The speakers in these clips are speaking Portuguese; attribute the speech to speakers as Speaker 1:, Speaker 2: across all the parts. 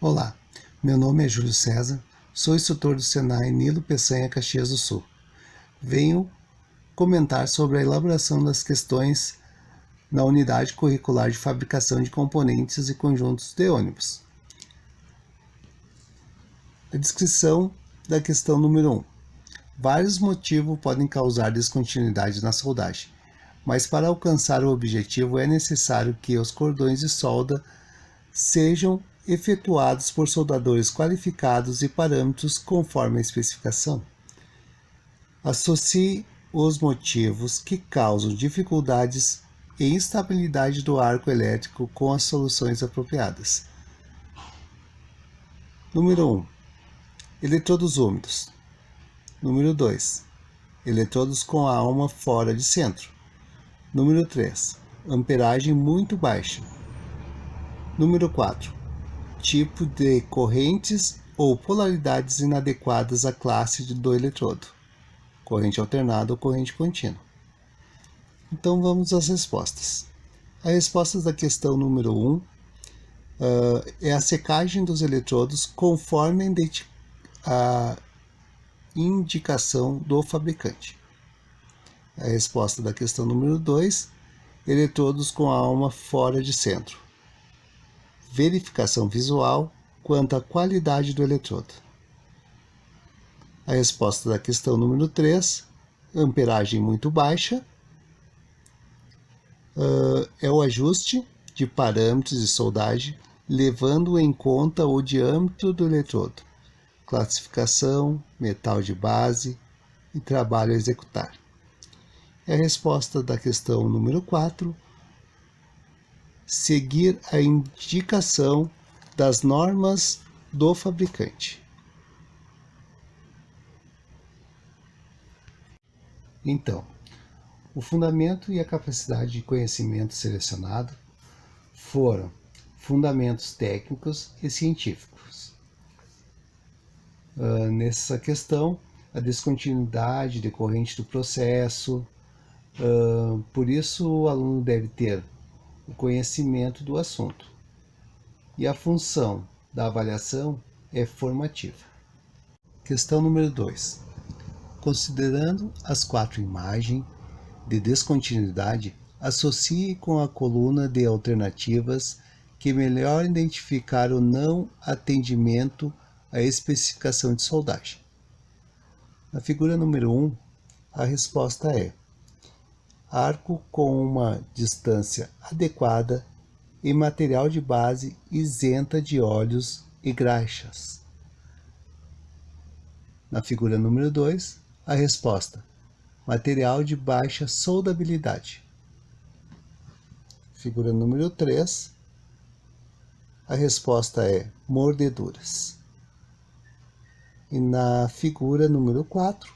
Speaker 1: Olá, meu nome é Júlio César, sou instrutor do Senai Nilo Peçanha, Caxias do Sul. Venho comentar sobre a elaboração das questões na unidade curricular de fabricação de componentes e conjuntos de ônibus. A descrição da questão número 1. Vários motivos podem causar descontinuidade na soldagem, mas para alcançar o objetivo é necessário que os cordões de solda sejam efetuados por soldadores qualificados e parâmetros conforme a especificação. Associe os motivos que causam dificuldades e instabilidade do arco elétrico com as soluções apropriadas. Número 1. Eletrodos úmidos. Número 2. Eletrodos com a alma fora de centro. Número 3. Amperagem muito baixa. Número 4. Tipo de correntes ou polaridades inadequadas à classe do eletrodo. Corrente alternada ou corrente contínua. Então vamos às respostas. As respostas da questão número 1 é a secagem dos eletrodos conforme a indicação do fabricante. A resposta da questão número 2, eletrodos com a alma fora de centro. Verificação visual quanto à qualidade do eletrodo. A resposta da questão número 3, amperagem muito baixa, é o ajuste de parâmetros de soldagem, levando em conta o diâmetro do eletrodo, classificação, metal de base e trabalho a executar. E a resposta da questão número 4, seguir a indicação das normas do fabricante. Então, o fundamento e a capacidade de conhecimento selecionado foram fundamentos técnicos e científicos. Nessa questão, a descontinuidade decorrente do processo, por isso o aluno deve ter o conhecimento do assunto. E a função da avaliação é formativa. Questão número 2. Considerando as 4 imagens de descontinuidade, associe com a coluna de alternativas que melhor identificar o não atendimento à especificação de soldagem. Na figura número 1, a resposta é: arco com uma distância adequada e material de base isenta de óleos e graxas. Na figura número 2, a resposta: material de baixa soldabilidade. Figura número 3, a resposta é mordeduras. E na figura número 4,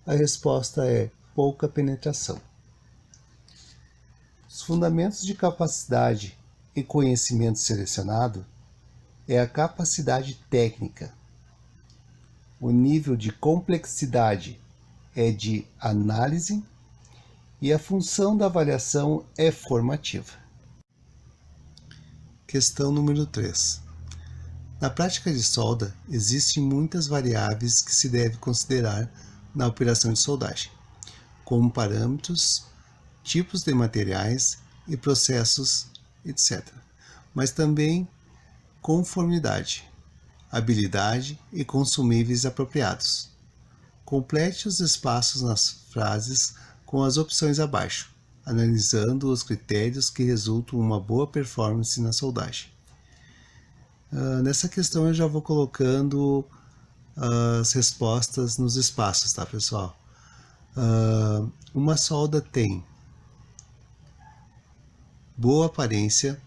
Speaker 1: a resposta é pouca penetração. Os fundamentos de capacidade e conhecimento selecionado é a capacidade técnica. O nível de complexidade é de análise e a função da avaliação é formativa. Questão número 3. Na prática de solda, existem muitas variáveis que se deve considerar na operação de soldagem, como parâmetros, tipos de materiais e processos, etc. Mas também conformidade, habilidade e consumíveis apropriados. Complete os espaços nas frases com as opções abaixo, analisando os critérios que resultam em uma boa performance na soldagem. Nessa questão eu já vou colocando as respostas nos espaços, tá, pessoal? Uma solda tem boa aparência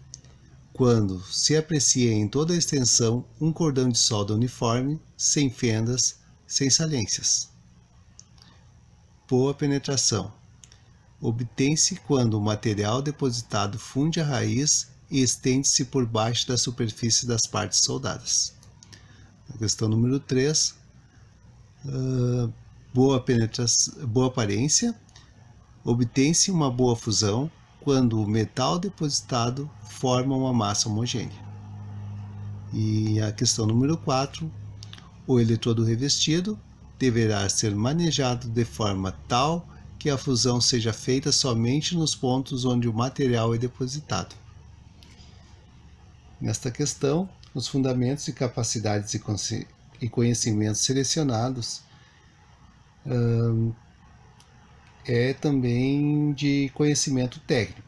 Speaker 1: quando se aprecia em toda a extensão um cordão de solda uniforme, sem fendas, sem saliências. Boa penetração. Obtém-se quando o material depositado funde a raiz e estende-se por baixo da superfície das partes soldadas. A questão número 3. Boa aparência. Obtém-se uma boa fusão quando o metal depositado forma uma massa homogênea. E a questão número 4, o eletrodo revestido deverá ser manejado de forma tal que a fusão seja feita somente nos pontos onde o material é depositado. Nesta questão, os fundamentos e capacidades e conhecimentos selecionados é também de conhecimento técnico.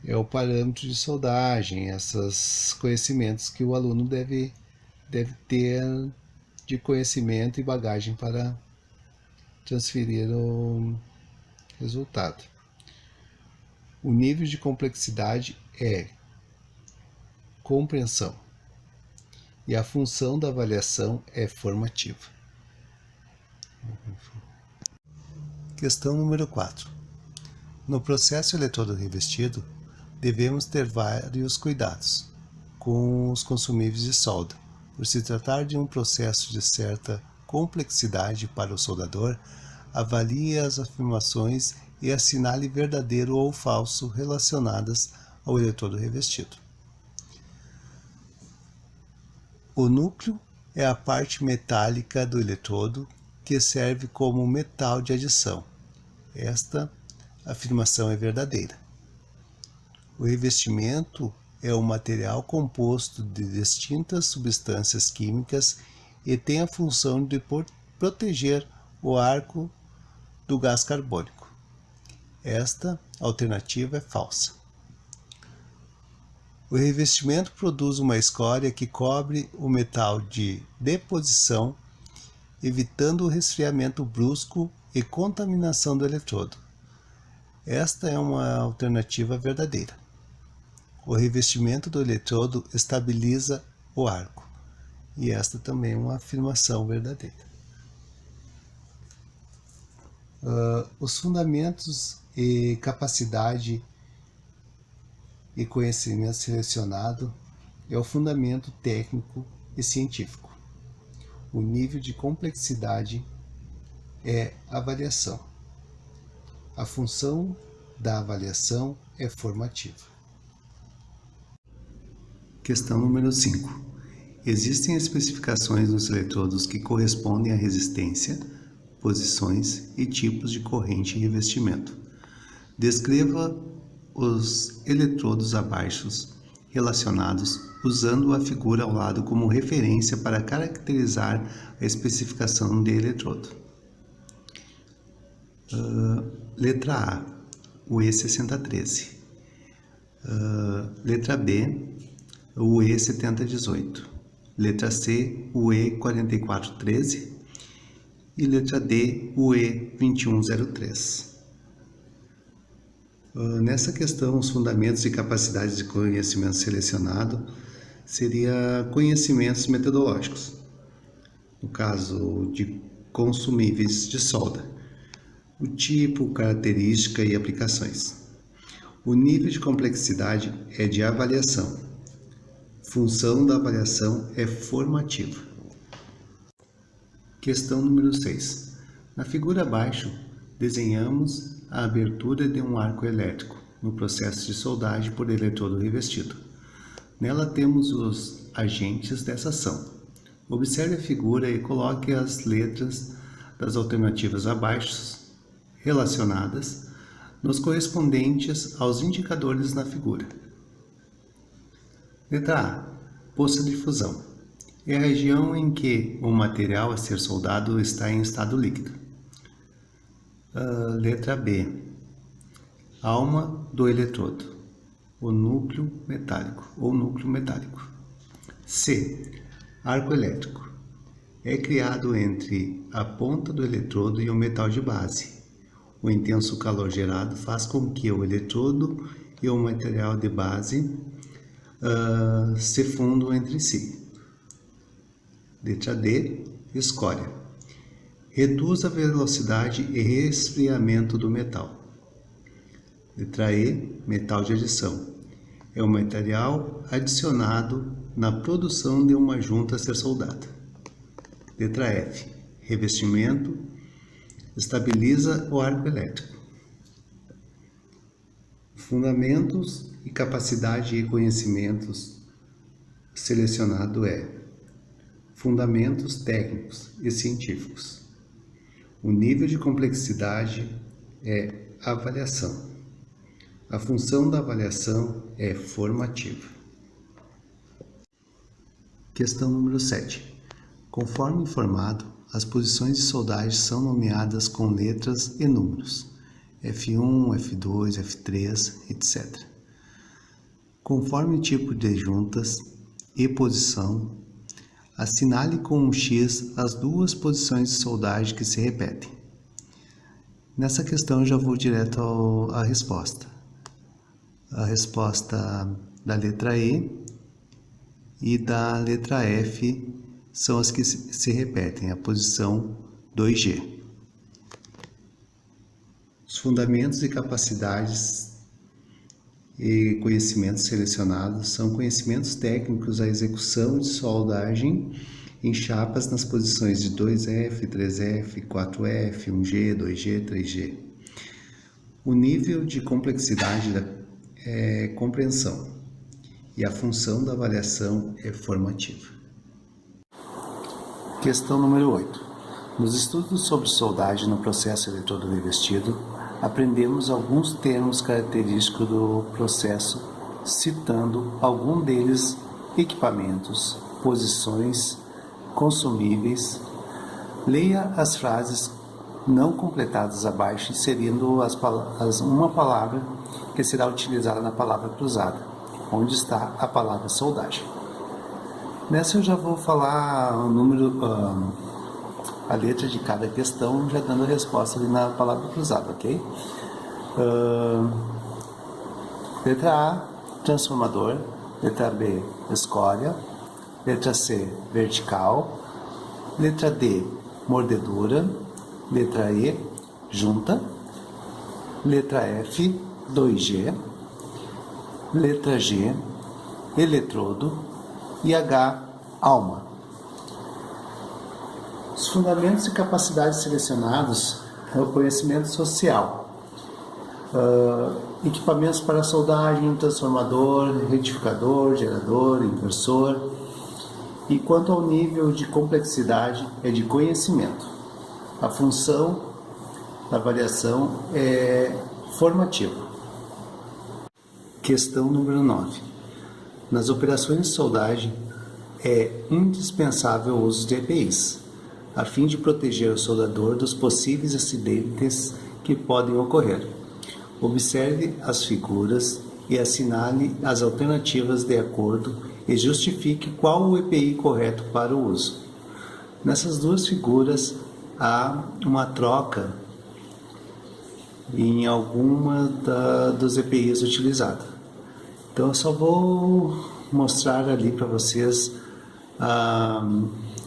Speaker 1: É o parâmetro de soldagem, esses conhecimentos que o aluno deve ter de conhecimento e bagagem para transferir o resultado. O nível de complexidade é compreensão e a função da avaliação é formativa. Questão número 4. No processo eletrodo revestido, devemos ter vários cuidados com os consumíveis de solda. Por se tratar de um processo de certa complexidade para o soldador, avalie as afirmações e assinale verdadeiro ou falso relacionadas ao eletrodo revestido. O núcleo é a parte metálica do eletrodo que serve como metal de adição. Esta afirmação é verdadeira. O revestimento é um material composto de distintas substâncias químicas e tem a função de proteger o arco do gás carbônico. Esta alternativa é falsa. O revestimento produz uma escória que cobre o metal de deposição, evitando o resfriamento brusco e contaminação do eletrodo. Esta é uma alternativa verdadeira. O revestimento do eletrodo estabiliza o arco, e esta também é uma afirmação verdadeira. Os fundamentos e capacidade e conhecimento selecionado é o fundamento técnico e científico. O nível de complexidade é avaliação. A função da avaliação é formativa. Questão número 5. Existem especificações nos eletrodos que correspondem à resistência, posições e tipos de corrente e revestimento. Descreva os eletrodos abaixo relacionados usando a figura ao lado como referência para caracterizar a especificação de eletrodo. Letra A, o E6013. Letra B, o E7018. Letra C, o E4413. E letra D, o E2103. Nessa questão, os fundamentos e capacidades de conhecimento selecionado seria conhecimentos metodológicos. No caso de consumíveis de solda, o tipo, característica e aplicações. O nível de complexidade é de avaliação. Função da avaliação é formativa. Questão número 6. Na figura abaixo, desenhamos a abertura de um arco elétrico no processo de soldagem por eletrodo revestido. Nela temos os agentes dessa ação. Observe a figura e coloque as letras das alternativas abaixo relacionadas nos correspondentes aos indicadores na figura. Letra A. Poça de fusão. É a região em que o material a ser soldado está em estado líquido. Letra B. Alma do eletrodo. O núcleo metálico ou núcleo metálico. C. Arco elétrico. É criado entre a ponta do eletrodo e o metal de base. O intenso calor gerado faz com que o eletrodo e o material de base se fundam entre si. Letra D. Escória. Reduz a velocidade e resfriamento do metal. Letra E. Metal de adição. É o material adicionado na produção de uma junta a ser soldada. Letra F. Revestimento. Estabiliza o arco elétrico. Fundamentos e capacidade e conhecimentos selecionado é fundamentos técnicos e científicos. O nível de complexidade é avaliação. A função da avaliação é formativa. Questão número 7. Conforme informado, as posições de soldagem são nomeadas com letras e números, F1, F2, F3, etc. Conforme o tipo de juntas e posição, assinale com um X as duas posições de soldagem que se repetem. Nessa questão eu já vou direto à resposta. A resposta da letra E e da letra F são as que se repetem, a posição 2G. Os fundamentos e capacidades e conhecimentos selecionados são conhecimentos técnicos à execução de soldagem em chapas nas posições de 2F, 3F, 4F, 1G, 2G, 3G. O nível de complexidade é compreensão e a função da avaliação é formativa. Questão número 8. Nos estudos sobre soldagem no processo eletrodo-revestido, aprendemos alguns termos característicos do processo, citando algum deles equipamentos, posições, consumíveis. Leia as frases não completadas abaixo, inserindo uma palavra que será utilizada na palavra cruzada, onde está a palavra soldagem. Nessa eu já vou falar o número, a letra de cada questão, já dando a resposta ali na palavra cruzada, ok? Letra A, transformador. Letra B, escória. Letra C, vertical. Letra D, mordedura. Letra E, junta. Letra F, 2G. Letra G, eletrodo. E H, alma. Os fundamentos e capacidades selecionados é o conhecimento social. Equipamentos para soldagem, transformador, retificador, gerador, inversor. E quanto ao nível de complexidade, é de conhecimento. A função da avaliação é formativa. Questão número 9. Nas operações de soldagem, é indispensável o uso de EPIs, a fim de proteger o soldador dos possíveis acidentes que podem ocorrer. Observe as figuras e assinale as alternativas de acordo e justifique qual o EPI correto para o uso. Nessas duas figuras há uma troca em alguma dos EPIs utilizados. Então eu só vou mostrar ali para vocês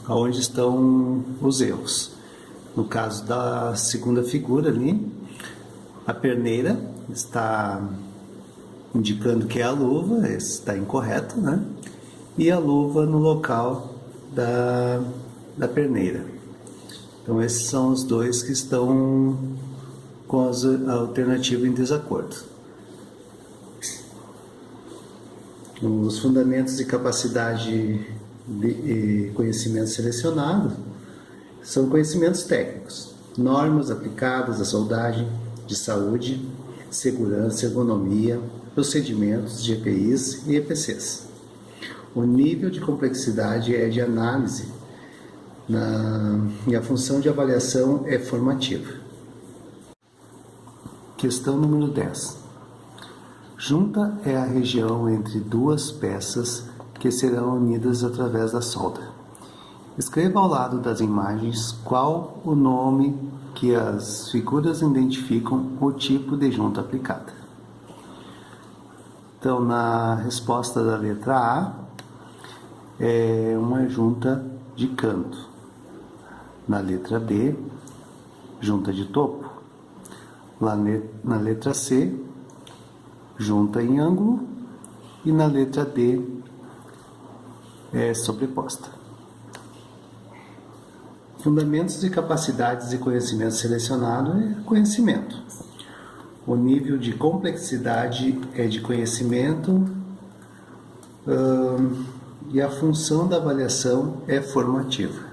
Speaker 1: onde estão os erros. No caso da segunda figura ali, a perneira está indicando que é a luva, esse está incorreto, né? E a luva no local da perneira. Então esses são os dois que estão com a alternativa em desacordo. Os fundamentos de capacidade e conhecimento selecionado são conhecimentos técnicos, normas aplicadas à soldagem, de saúde, segurança, ergonomia, procedimentos de EPIs e EPCs. O nível de complexidade é de análise e a função de avaliação é formativa. Questão número 10. Junta é a região entre duas peças que serão unidas através da solda. Escreva ao lado das imagens qual o nome que as figuras identificam o tipo de junta aplicada. Então, na resposta da letra A, é uma junta de canto. Na letra B, junta de topo. Na letra C, junta em ângulo. E na letra D, é sobreposta. Fundamentos e capacidades de conhecimento selecionado é conhecimento. O nível de complexidade é de conhecimento e a função da avaliação é formativa.